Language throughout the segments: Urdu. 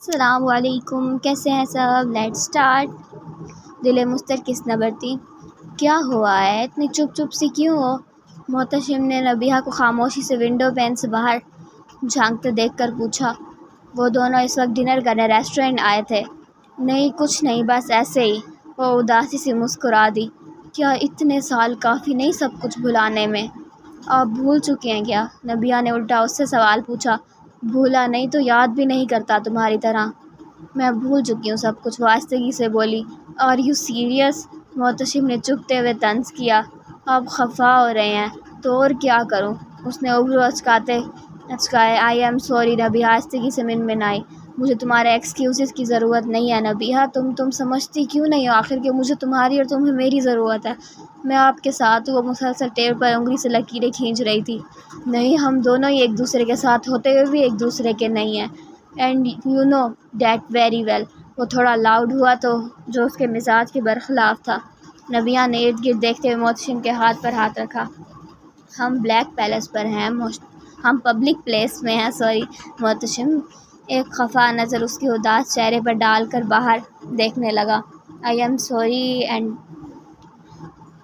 السلام علیکم، کیسے ہیں سب؟ Late start. دل مستر کس نہ برتی، کیا ہوا ہے اتنی چپ چپ سی کیوں ہو؟ محتشم نے نبیہہ کو خاموشی سے ونڈو پین سے باہر جھانکتے دیکھ کر پوچھا۔ وہ دونوں اس وقت ڈنر کرنے ریسٹورینٹ آئے تھے۔ نہیں کچھ نہیں، بس ایسے ہی، وہ اداسی سے مسکرا دی۔ کیا اتنے سال کافی نہیں سب کچھ بھلانے میں؟ آپ بھول چکے ہیں کیا؟ نبیہہ نے الٹا اس سے سوال پوچھا۔ بھولا نہیں تو یاد بھی نہیں کرتا تمہاری طرح۔ میں بھول چکی ہوں سب کچھ، وہ آہستگی سے بولی۔ Are you serious? محتشم نے چپتے ہوئے طنز کیا۔ آپ خفا ہو رہے ہیں تو اور کیا کروں؟ اس نے ابرو اچکائے۔ آئی ایم سوری، نبیہہ آہستگی سے منمنائی۔ مجھے تمہارے ایکسکیوزز کی ضرورت نہیں ہے نبیہہ، تم سمجھتی کیوں نہیں ہو آخر کہ مجھے تمہاری اور تمہیں میری ضرورت ہے۔ میں آپ کے ساتھ ہوں۔ وہ مسلسل ٹیبل پر انگلی سے لکیریں کھینچ رہی تھی۔ نہیں، ہم دونوں ہی ایک دوسرے کے ساتھ ہوتے ہوئے بھی ایک دوسرے کے نہیں ہیں، and you know that very well. وہ تھوڑا لاؤڈ ہوا تو جو اس کے مزاج کے برخلاف تھا۔ نبیہہ نے ارد گرد دیکھتے ہوئے محتشم کے ہاتھ پر ہاتھ رکھا۔ ہم بلیک پیلس پر ہیں، ہم پبلک پلیس میں ہیں، سوری۔ محتشم ایک خفا نظر اس کے اداس چہرے پر ڈال کر باہر دیکھنے لگا۔ آئی ایم سوری اینڈ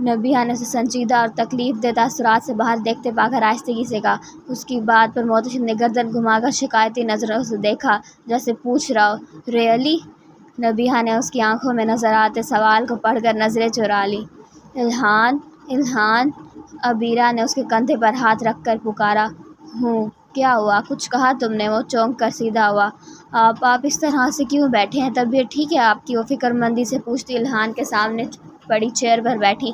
نبیہہ نے اسے سنجیدہ اور تکلیف دہ تاثرات سے باہر دیکھتے پا کر آہستگی سے کہا۔ اس کی بات پر محتشم نے گردن گھما کر شکایتی نظروں سے دیکھا، جیسے پوچھ رہا ہو، ریئلی؟ نبیہہ نے اس کی آنکھوں میں نظر آتے سوال کو پڑھ کر نظریں چرا لیں۔ الہان، عبیرہ نے اس کے کندھے پر ہاتھ رکھ کر پکارا۔ ہوں، کیا ہوا؟ کچھ کہا تم نے؟ وہ چونک کر سیدھا ہوا۔ آپ اس طرح سے کیوں بیٹھے ہیں؟ طبیعت ٹھیک ہے آپ کی؟ وہ فکر مندی سے پوچھتی الہان کے سامنے پڑی چیئر پر بیٹھی۔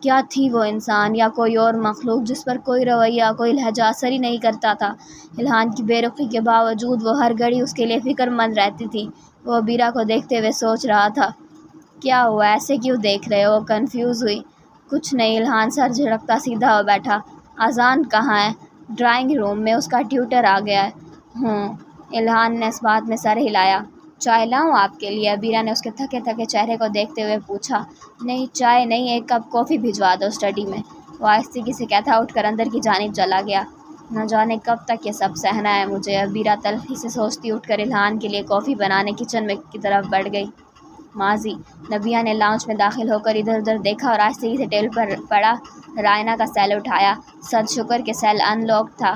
کیا تھی وہ انسان یا کوئی اور مخلوق جس پر کوئی رویہ، کوئی لہجہ اثر ہی نہیں کرتا تھا؟ الہان کی بے رخی کے باوجود وہ ہر گھڑی اس کے لیے فکر مند رہتی تھی۔ وہ عبیرہ کو دیکھتے ہوئے سوچ رہا تھا۔ کیا ہوا؟ ایسے کیوں دیکھ رہے ہو؟ وہ کنفیوز ہوئی۔ کچھ نہیں، الہان سر جھٹکتا سیدھا ہو بیٹھا۔ اذان کہاں ہے؟ ڈرائنگ روم میں، اس کا ٹیوٹر آ گیا ہے۔ الہان نے اس بات میں سر ہلایا۔ چائے لاؤں آپ کے لیے؟ عبیرہ نے اس کے تھکے تھکے چہرے کو دیکھتے ہوئے پوچھا۔ نہیں چائے نہیں، ایک کپ کافی بھجوا دو اسٹڈی میں۔ وہ آہستگی سے کہتا اٹھ کر اندر کی جانب چلا گیا۔ نہ جانے کب تک یہ سب سہنا ہے مجھے، عبیرہ تلخی سے سوچتی اٹھ کر الہان کے لیے کافی بنانے کچن میں کی طرف بڑھ گئی۔ ماضی۔ نبیہہ نے لاؤنج میں داخل ہو کر ادھر ادھر دیکھا اور آہستگی سے ٹیبل پر پڑا رائنا کا سیل اٹھایا۔ صد شکر کہ سیل ان لاک تھا۔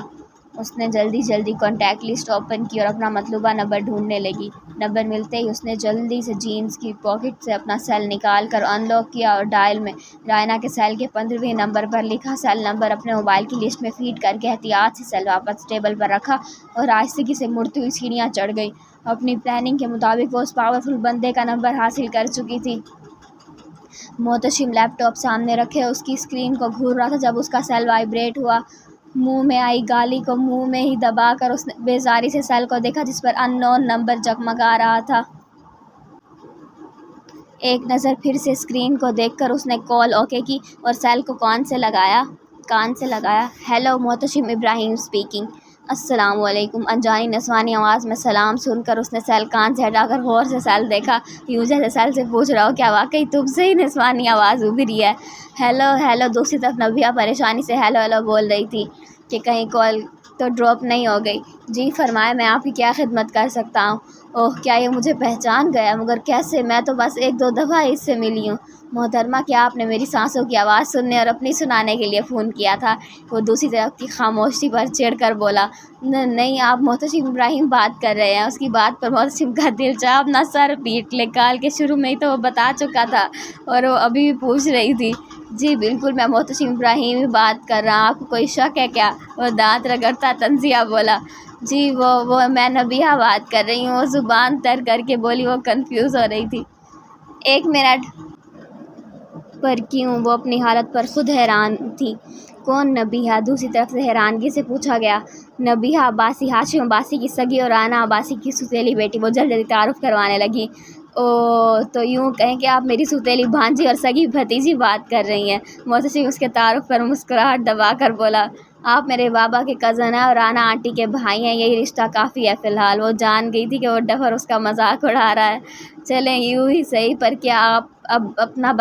اس نے جلدی کانٹیکٹ لسٹ اوپن کی اور اپنا مطلوبہ نمبر ڈھونڈنے لگی۔ نمبر ملتے ہی اس نے جلدی سے جینز کی پاکٹ سے اپنا سیل نکال کر ان لاک کیا اور ڈائل میں رائنا کے سیل کے 15ویں نمبر پر لکھا سیل نمبر اپنے موبائل کی لسٹ میں فیڈ کر کے احتیاط سے سیل واپس ٹیبل پر رکھا اور آہستگی سے مڑتی ہوئی سیڑھیاں چڑھ گئی۔ اپنی پلاننگ کے مطابق وہ اس پاورفل بندے کا نمبر حاصل کر چکی تھی۔ محتشم لیپ ٹاپ سامنے رکھے اس کی اسکرین کو گھور رہا تھا جب اس کا سیل وائبریٹ ہوا۔ منہ میں آئی گالی کو منہ میں ہی دبا کر اس نے بیزاری سے سیل کو دیکھا جس پر ان نون نمبر جگمگا رہا تھا۔ ایک نظر پھر سے اسکرین کو دیکھ کر اس نے کال اوکے کی اور سیل کو کان سے لگایا۔ ہیلو، محتشم ابراہیم اسپیکنگ۔ السلام علیکم۔ انجانی نسوانی آواز میں سلام سن کر اس نے سیل کان سے ہٹا کر غور سے سیل دیکھا، یوں جیسے سیل سے پوچھ رہا ہو کیا واقعی تم سے ہی نسوانی آواز ابھری ہے؟ ہیلو۔ دوسری طرف نبیہہ پریشانی سے ہیلو بول رہی تھی کہ کہیں کال تو ڈراپ نہیں ہو گئی۔ جی فرمائیں، میں آپ کی کیا خدمت کر سکتا ہوں؟ اوہ، کیا یہ مجھے پہچان گیا؟ مگر کیسے؟ میں تو بس 1-2 دفعہ اس سے ملی ہوں۔ محترمہ، کیا آپ نے میری سانسوں کی آواز سننے اور اپنی سنانے کے لیے فون کیا تھا؟ وہ دوسری طرف کی خاموشی پر چڑھ کر بولا۔ نہیں، آپ محتشم ابراہیم بات کر رہے ہیں؟ اس کی بات پر محتشم کا دل چاہا اپنا سر پیٹ لے۔ کال کے شروع میں ہی تو وہ بتا چکا تھا اور وہ ابھی بھی پوچھ رہی تھی۔ جی بالکل، میں محتشم ابراہیم ہی بات کر رہا ہوں۔ آپ کو کوئی شک ہے کیا؟ وہ دانت رگڑتا طنزیہ بولا۔ جی وہ میں نبیہہ بات کر رہی ہوں، وہ زبان تر کر کے بولی۔ وہ کنفیوز ہو رہی تھی۔ 1 منٹ پر کیوں؟ وہ اپنی حالت پر خود حیران تھی۔ کون نبیہہ؟ دوسری طرف سے حیرانگی سے پوچھا گیا۔ نبیہہ عباسی، ہاشم عباسی کی سگی اور رانا عباسی کی سوتیلی بیٹی۔ وہ جلدی تعارف کروانے لگی۔ اوہ، تو یوں کہیں کہ آپ میری سوتیلی بھانجی اور سگی بھتیجی بات کر رہی ہیں۔ محتشم اس کے تعارف پر مسکراہٹ دبا کر بولا۔ آپ میرے بابا کے کزن ہیں اور رانا آنٹی کے بھائی ہیں، یہی رشتہ کافی ہے فی الحال۔ وہ جان گئی تھی کہ وہ ڈفر اس کا مذاق اڑا رہا ہے۔ چلیں یوں ہی صحیح، پر کیا آپ اب اپنا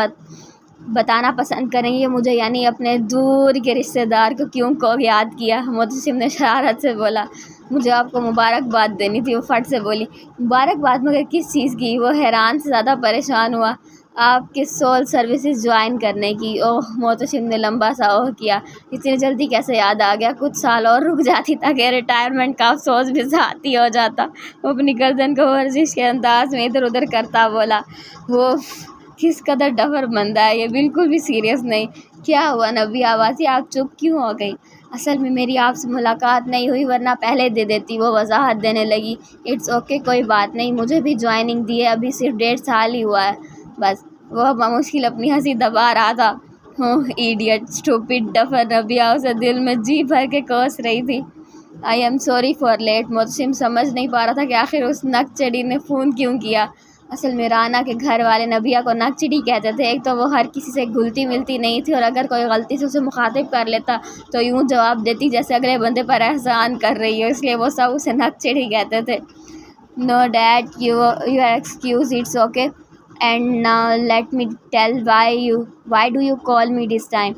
بتانا پسند کریں گے مجھے، یعنی اپنے دور کے رشتہ دار کو کیوں کو یاد کیا؟ محتشم نے شرارت سے بولا۔ مجھے آپ کو مبارکباد دینی تھی۔ وہ فٹ سے بولی مبارکباد مگر کس چیز کی؟ وہ حیران سے زیادہ پریشان ہوا۔ آپ کے سول سروسز جوائن کرنے کی۔ اوہ، محتشم نے لمبا سا اوہ کیا۔ اتنی جلدی کیسے یاد آ گیا؟ کچھ سال اور رک جاتی تاکہ ریٹائرمنٹ کا افسوس بھی ذاتی ہو جاتا۔ وہ اپنی گردن کو ورزش کے انداز میں ادھر ادھر کرتا بولا، وہ کس قدر ڈفر بندہ ہے یہ، بالکل بھی سیریس نہیں۔ کیا ہوا نبیہ باسی، آپ چپ کیوں ہو گئی؟ اصل میں میری آپ سے ملاقات نہیں ہوئی ورنہ پہلے دے دیتی، وہ وضاحت دینے لگی۔ اٹس اوکے، کوئی بات نہیں، مجھے بھی جوائننگ دیے ابھی صرف 1.5 سال ہی ہوا ہے بس۔ وہ بمشکل اپنی ہنسی دبا رہا تھا۔ ایڈیٹ، اسٹوپڈ ڈفر، نبیہ اسے دل میں جی بھر کے کوس رہی تھی۔ I am sorry for late. Muhtasham سمجھ نہیں پا رہا تھا کہ آخر اس نک چڑی نے فون کیوں کیا۔ اصل میں رانا کے گھر والے نبیہ کو نک چڑی کہتے تھے۔ ایک تو وہ ہر کسی سے گھلتی ملتی نہیں تھی، اور اگر کوئی غلطی سے اسے مخاطب کر لیتا تو یوں جواب دیتی جیسے اگلے بندے پر احسان کر رہی ہو، اس لیے وہ سب اسے نک چڑی کہتے تھے۔ No dad, you are excuse, it's okay, and now let me tell why do you call me this time?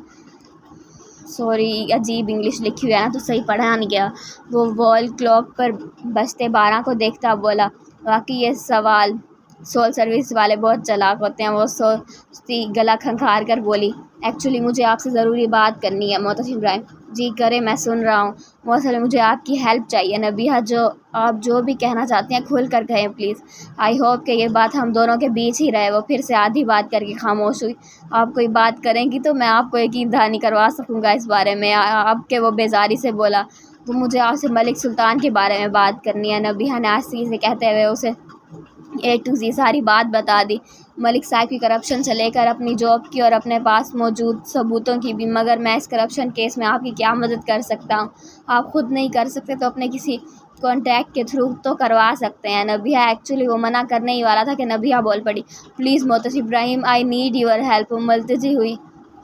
Sorry, عجیب انگلش لکھی ہوئی ہے نا تو صحیح پڑھا نہیں گیا۔ وہ وال کلاک پر بجتے 12 کو دیکھتا بولا، واقعی یہ سول سروس والے بہت چالاک ہوتے ہیں۔ وہ سوچتی گلا کھنکھار کر بولی، ایکچولی مجھے آپ سے ضروری بات کرنی ہے محتشم ابراہیم۔ جی کرے، میں سن رہا ہوں۔ وہ اصل میں مجھے آپ کی ہیلپ چاہیے نبیہ، آپ جو بھی کہنا چاہتی ہیں کھل کر کہیں پلیز۔ آئی ہوپ کہ یہ بات ہم دونوں کے بیچ ہی رہے۔ وہ پھر سے آدھی بات کر کے خاموش ہوئی۔ آپ کوئی بات کریں گی تو میں آپ کو یقین دہانی کروا سکوں گا اس بارے میں، آپ کے وہ بیزاری سے بولا۔ تو مجھے آپ سے ملک سلطان کے بارے میں بات کرنی ہے، نبیہ نے آہستگی سے کہتے ہوئے اسے A to Z ساری بات بتا دی، ملک صاحب کی کرپشن سے لے کر اپنی جاب کی اور اپنے پاس موجود ثبوتوں کی بھی۔ مگر میں اس کرپشن کیس میں آپ کی کیا مدد کر سکتا ہوں؟ آپ خود نہیں کر سکتے تو اپنے کسی کانٹیکٹ کے تھرو تو کروا سکتے ہیں۔ نبیہ ایکچولی وہ منع کرنے ہی والا تھا کہ نبیہ بول پڑی، please Mohtasham Ibrahim, I need your help. ملتجی ہوئی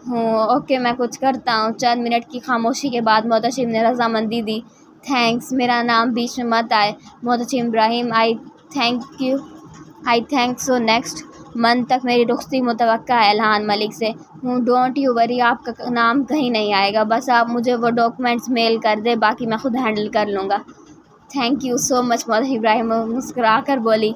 ہوں، اوکے میں کچھ کرتا ہوں۔ چند منٹ کی خاموشی کے بعد محتشم نے رضامندی دی، تھینکس، میرا نام بیچ میں مت آئے محتشم ابراہیم، آئی تھینک سو، نیکسٹ منتھ تک میری رخصتی متوقع ہے اعلان ملک سے۔ ڈونٹ یو وری، آپ کا نام کہیں نہیں آئے گا، بس آپ مجھے وہ ڈاکومنٹس میل کر دیں، باقی میں خود ہینڈل کر لوں گا۔ تھینک یو سو مچ محتشم ابراہیم مسکرا کر بولی۔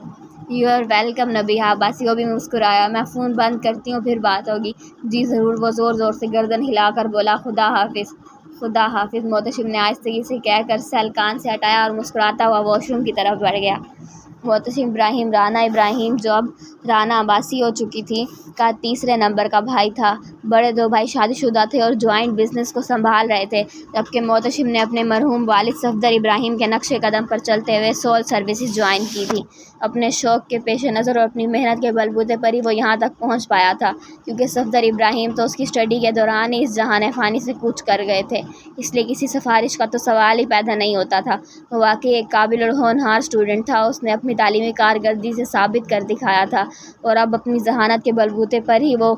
You are welcome Nabiha Abbasi, وہ بھی مسکرایا۔ میں فون بند کرتی ہوں، پھر بات ہوگی۔ جی ضرور، وہ زور زور سے گردن ہلا کر بولا، خدا حافظ۔ خدا حافظ، محتشم نے آہستگی سے کہہ کر سیل کان سے ہٹایا اور مسکراتا ہوا واش روم کی طرف بڑھ گیا۔ محتشم ابراہیم رانا ابراہیم، جو اب رانا عباسی ہو چکی تھی، کا تیسرے نمبر کا بھائی تھا۔ بڑے دو بھائی شادی شدہ تھے اور جوائنٹ بزنس کو سنبھال رہے تھے، جبکہ محتشم نے اپنے مرحوم والد صفدر ابراہیم کے نقش قدم پر چلتے ہوئے سول سروسز جوائن کی تھی۔ اپنے شوق کے پیش نظر اور اپنی محنت کے بلبوتے پر ہی وہ یہاں تک پہنچ پایا تھا، کیونکہ صفدر ابراہیم تو اس کی اسٹڈی کے دوران ہی اس جہان فانی سے کوچ کر گئے تھے، اس لیے کسی سفارش کا تو سوال ہی پیدا نہیں ہوتا تھا۔ وہ واقعی ایک قابل اور ہونہار اسٹوڈنٹ تھا، اس نے اپنی تعلیمی کارکردگی سے ثابت کر دکھایا تھا، اور اب اپنی ذہانت کے بلبوتے پر ہی وہ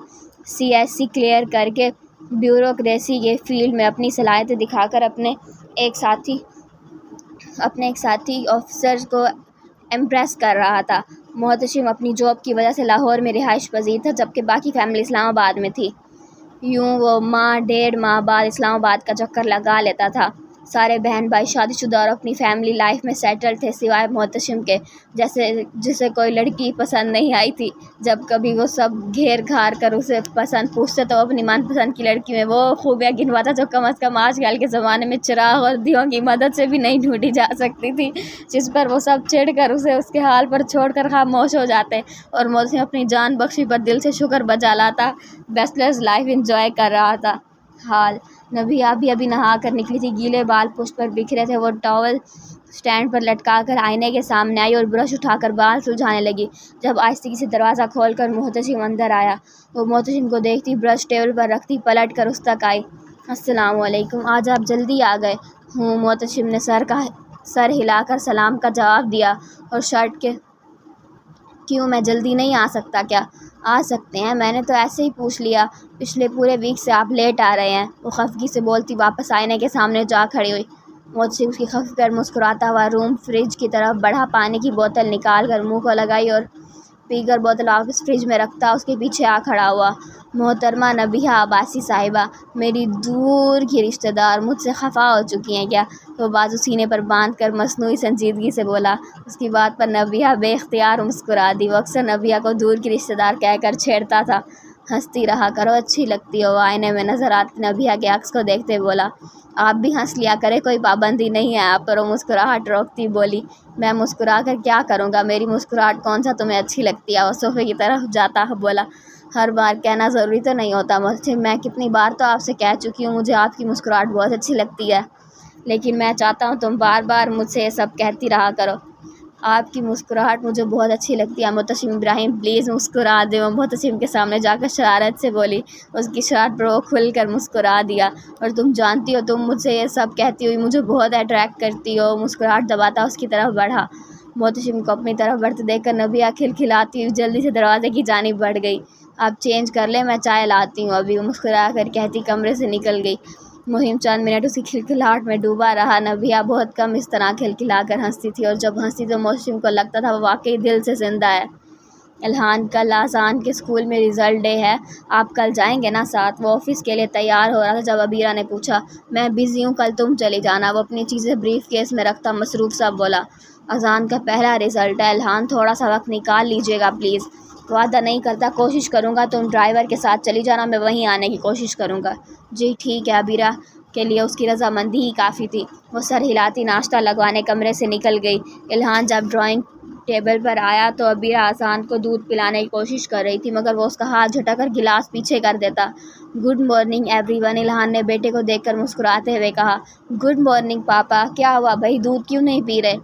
CSE کلیئر کر کے بیوروکریسی کے فیلڈ میں اپنی صلاحیتیں دکھا کر اپنے ایک ساتھی آفیسر کو امپریس کر رہا تھا۔ محتشم اپنی جاب کی وجہ سے لاہور میں رہائش پذیر تھا، جبکہ باقی فیملی اسلام آباد میں تھی۔ یوں وہ ماہ 1.5 بعد اسلام آباد کا چکر لگا لیتا تھا۔ سارے بہن بھائی شادی شدہ اور اپنی فیملی لائف میں سیٹل تھے، سوائے محتشم کے، جسے کوئی لڑکی پسند نہیں آئی تھی۔ جب کبھی وہ سب گھیر گھار کر اسے پسند پوچھتے تو وہ اپنی من پسند کی لڑکی میں وہ خوبیاں گنواتا جو کم از کم آج کل کے زمانے میں چراغ اور دیوں کی مدد سے بھی نہیں ڈھونڈی جا سکتی تھی، جس پر وہ سب چڑھ کر اسے اس کے حال پر چھوڑ کر خاموش ہو جاتے، اور محتشم اپنی جان بخشی پر دل سے شکر بجا لاتا، بیچلرز لائف انجوائے کر رہا تھا۔ حال نبیہ ابھی نہا کر نکلی تھی، گیلے بال پشت پر بکھرے تھے۔ وہ ٹاول سٹینڈ پر لٹکا کر آئینے کے سامنے آئی اور برش اٹھا کر بال سلجھانے لگی۔ جب آہستگی سے دروازہ کھول کر محتشم اندر آیا، وہ محتشم کو دیکھتی برش ٹیبل پر رکھتی پلٹ کر اس تک آئی۔ السلام علیکم، آج آپ جلدی آ گئے۔ محتشم نے سر ہلا کر سلام کا جواب دیا، اور شرٹ کے کیوں، میں جلدی نہیں آ سکتا کیا؟ آ سکتے ہیں، میں نے تو ایسے ہی پوچھ لیا، پچھلے پورے ویک سے آپ لیٹ آ رہے ہیں۔ وہ خفگی سے بولتی واپس آئینے کے سامنے جا کھڑی ہوئی۔ محتشم اس کی خفگی پر مسکراتا ہوا روم فریج کی طرف بڑھا، پانی کی بوتل نکال کر منہ کو لگائی اور پی کر بوتل واپس فریج میں رکھتا اس کے پیچھے آ کھڑا ہوا۔ محترمہ نبیہ عباسی صاحبہ، میری دور کی رشتہ دار مجھ سے خفا ہو چکی ہیں کیا؟ وہ بازو سینے پر باندھ کر مصنوعی سنجیدگی سے بولا۔ اس کی بات پر نبیہہ بے اختیار مسکرا دی۔ وہ اکثر نبیہہ کو دور کی رشتہ دار کہہ کر چھیڑتا تھا۔ ہنستی رہا کرو، اچھی لگتی ہو۔ وہ آئینے میں نظر آتی نبیہہ کے عکس کو دیکھتے بولا۔ آپ بھی ہنس لیا کرے، کوئی پابندی نہیں ہے آپ پر۔ وہ مسکراہٹ روکتی بولی، میں مسکرا کر کیا کروں گا؟ میری مسکراہٹ کون سا تمہیں اچھی لگتی ہے؟ وہ صوفے کی طرف جاتا بولا، ہر بار کہنا ضروری تو نہیں ہوتا محتشم، میں کتنی بار تو آپ سے کہہ چکی ہوں مجھے آپ کی مسکراہٹ بہت اچھی لگتی ہے، لیکن میں چاہتا ہوں تم بار بار مجھ سے یہ سب کہتی رہا کرو۔ آپ کی مسکراہٹ مجھے بہت اچھی لگتی ہے محتشم ابراہیم، پلیز مسکرا دے۔ وہ محتشم کے سامنے جا کر شرارت سے بولی۔ اس کی شرارت پر وہ کھل کر مسکرا دیا، اور تم جانتی ہو تم مجھ سے یہ سب کہتی ہوئی مجھے بہت اٹریکٹ کرتی ہو۔ مسکراہٹ دباتا اس کی طرف بڑھا۔ محتشم کو اپنی طرف بڑھتے دیکھ کر نبیہہ کھلکھلاتی ہوئی جلدی سے دروازے کی جانب بڑھ گئی۔ آپ چینج کر لیں، میں چائے لاتی ہوں ابھی، وہ مسکرا کر کہتی کمرے سے نکل گئی۔ محتشم چند منٹ اس کی کھلکھلاہٹ میں ڈوبا رہا۔ نبیہہ بہت کم اس طرح کھلکھلا کر ہنستی تھی، اور جب ہنستی تو محتشم کو لگتا تھا وہ واقعی دل سے زندہ ہے۔ الہان، کل اذان کے اسکول میں رزلٹ ڈے ہے، آپ کل جائیں گے نا ساتھ؟ وہ آفس کے لیے تیار ہو رہا تھا جب عبیرہ نے پوچھا۔ میں بزی ہوں، کل تم چلی جانا۔ وہ اپنی چیزیں بریف کیس میں رکھتا مصروف سا بولا۔ اذان کا پہلا رزلٹ ہے الہان، تھوڑا سا وقت نکال لیجیے گا پلیز۔ وعدہ نہیں کرتا، کوشش کروں گا، تم ڈرائیور کے ساتھ چلی جانا، میں وہیں آنے کی کوشش کروں گا۔ جی ٹھیک ہے۔ عبیرہ کے لیے اس کی رضامندی ہی کافی تھی۔ وہ سر ہلاتی ناشتہ لگوانے کمرے سے نکل گئی۔ الہان جب ڈرائنگ ٹیبل پر آیا تو عبیرہ اذان کو دودھ پلانے کی کوشش کر رہی تھی، مگر وہ اس کا ہاتھ جھٹک کر گلاس پیچھے کر دیتا۔ گڈ مارننگ ایوری ون، الہان نے بیٹے کو دیکھ کر مسکراتے ہوئے کہا۔ گڈ مارننگ پاپا، کیا ہوا بھائی، دودھ کیوں نہیں پی رہے؟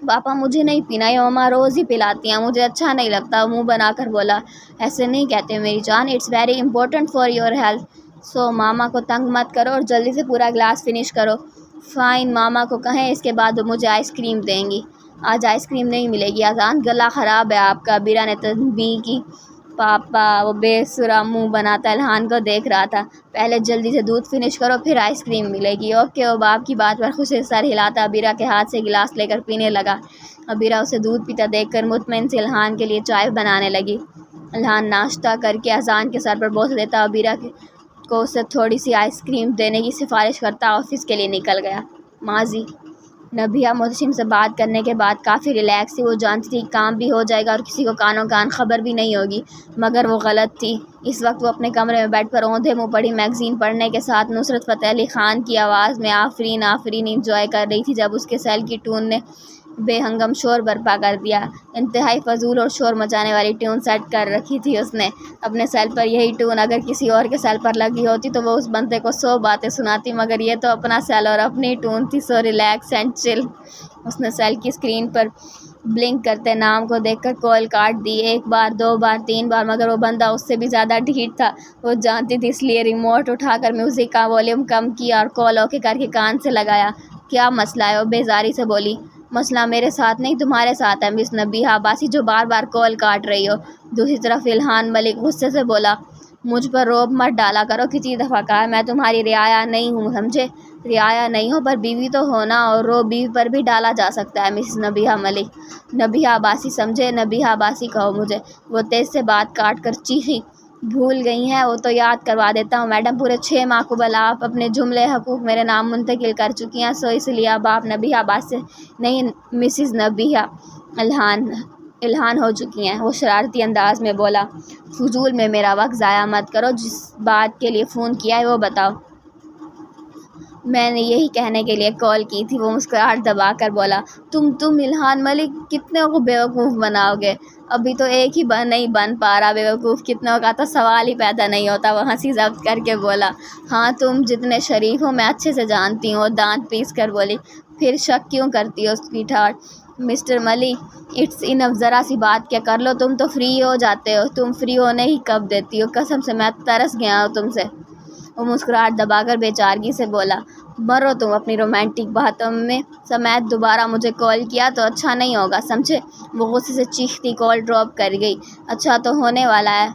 پاپا مجھے نہیں پینا، یہ مما روز ہی پلاتی ہیں، مجھے اچھا نہیں لگتا، منہ بنا کر بولا۔ ایسے نہیں کہتے میری جان، it's very important for your health, so ماما کو تنگ مت کرو اور جلدی سے پورا گلاس فنش کرو۔ فائن، ماما کو کہیں اس کے بعد وہ مجھے آئس کریم دیں گی۔ آج آئس کریم نہیں ملے گی اذان، گلا خراب ہے آپ کا، عبیرہ نے تنبیہ کی۔ پاپا، وہ بے سرا منہ بناتا الہان کو دیکھ رہا تھا۔ پہلے جلدی سے دودھ فنش کرو پھر آئس کریم ملے گی۔ اوکے، وہ باپ کی بات پر خوش سر ہلاتا عبیرہ کے ہاتھ سے گلاس لے کر پینے لگا۔ عبیرہ اسے دودھ پیتا دیکھ کر مطمئن سے الہان کے لیے چائے بنانے لگی۔ الہان ناشتہ کر کے اذان کے سر پر بوسہ دیتا عبیرہ کو اسے تھوڑی سی آئس کریم دینے کی سفارش کرتا آفس کے لیے نکل گیا۔ ماضی، نبیہہ محتشم سے بات کرنے کے بعد کافی ریلیکس تھی۔ وہ جانتی تھی کام بھی ہو جائے گا اور کسی کو کانوں کان خبر بھی نہیں ہوگی، مگر وہ غلط تھی۔ اس وقت وہ اپنے کمرے میں بیڈ پر اوندھے منہ پڑی میگزین پڑھنے کے ساتھ نصرت فتح علی خان کی آواز میں آفرین آفرین انجوائے کر رہی تھی جب اس کے سیل کی ٹون نے بے ہنگم شور برپا کر دیا۔ انتہائی فضول اور شور مچانے والی ٹیون سیٹ کر رکھی تھی اس نے اپنے سیل پر۔ یہی ٹیون اگر کسی اور کے سیل پر لگی ہوتی تو وہ اس بندے کو 100 باتیں سناتی، مگر یہ تو اپنا سیل اور اپنی ٹیون تھی، سو ریلیکس اینڈ چل۔ اس نے سیل کی اسکرین پر بلنک کرتے نام کو دیکھ کر کال کاٹ دی، 1 بار 2 بار 3 بار، مگر وہ بندہ اس سے بھی زیادہ ڈھیٹ تھا، وہ جانتی تھی، اس لیے ریموٹ اٹھا کر میوزک کا والیوم کم کیا اور کال اوکے کر کے کان سے لگایا۔ کیا مسئلہ ہے؟ وہ بیزاری سے بولی۔ مسئلہ میرے ساتھ نہیں تمہارے ساتھ ہے مس نبیہہ عباسی، جو بار بار کال کاٹ رہی ہو۔ دوسری طرف الہان ملک غصے سے بولا، مجھ پر روب مت ڈالا کرو، کتنی دفعہ کہا میں تمہاری رعایا نہیں ہوں، سمجھے؟ رعایا نہیں ہو پر بیوی تو ہونا، اور روب بیوی پر بھی ڈالا جا سکتا ہے مس نبیہہ ملک۔ نبیہہ عباسی سمجھے، نبیہہ عباسی کہو مجھے۔ وہ تیز سے بات کاٹ کر چیخی۔ بھول گئی ہیں؟ وہ تو یاد کروا دیتا ہوں میڈم، پورے 6 ماہ قبل آپ اپنے جملے حقوق میرے نام منتقل کر چکی ہیں، سو اس لیے اب آپ نبیہہ عباسی نہیں مسز نبیہہ الہان ہو چکی ہیں۔ وہ شرارتی انداز میں بولا، فضول میں میرا وقت ضائع مت کرو، جس بات کے لیے فون کیا ہے وہ بتاؤ۔ میں نے یہی کہنے کے لیے کال کی تھی، وہ مسکراہٹ دبا کر بولا۔ تم الہان ملک کتنے کو بیوقوف بناؤ گے؟ ابھی تو ایک ہی نہیں بن پا رہا، بیوقوف کتنوں کا تو سوال ہی پیدا نہیں ہوتا۔ وہ ہنسی ضبط کر کے بولا، ہاں تم جتنے شریف ہو میں اچھے سے جانتی ہوں۔ وہ دانت پیس کر بولی، پھر شک کیوں کرتی ہو سویٹ ہارٹ؟ مسٹر ملی، اٹس انف، ذرا سی بات کیا کر لو، تم تو فری ہو جاتے ہو، تم فری ہونے ہی کب دیتی ہو، قسم سے میں ترس گیا ہوں تم سے۔ وہ مسکراہٹ دبا کر بے چارگی سے بولا، مرو تم اپنی رومانٹک باتوں میں سمیت، دوبارہ مجھے کال کیا تو اچھا نہیں ہوگا، سمجھے؟ وہ غصے سے چیختی کال ڈراپ کر گئی۔ اچھا تو ہونے والا ہے،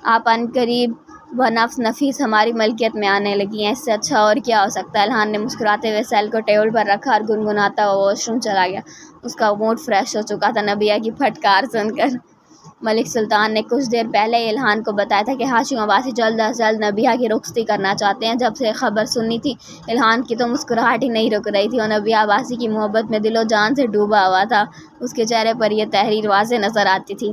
آپ عنقریب وہ نفس نفیس ہماری ملکیت میں آنے لگی ہیں، اس سے اچھا اور کیا ہو سکتا ہے؟ الہان نے مسکراتے ہوئے سیل کو ٹیبل پر رکھا اور گنگناتا ہوا واش روم چلا گیا۔ اس کا موڈ فریش ہو چکا تھا نبیہہ کی پھٹکار سن کر۔ ملک سلطان نے کچھ دیر پہلے الہان کو بتایا تھا کہ ہاشم عباسی جلد از جلد نبیہہ کی رخصتی کرنا چاہتے ہیں۔ جب سے خبر سنی تھی الہان کی تو مسکراہٹ ہی نہیں رک رہی تھی اور نبیہہ عباسی کی محبت میں دل و جان سے ڈوبا ہوا تھا۔ اس کے چہرے پر یہ تحریر واضح نظر آتی تھی۔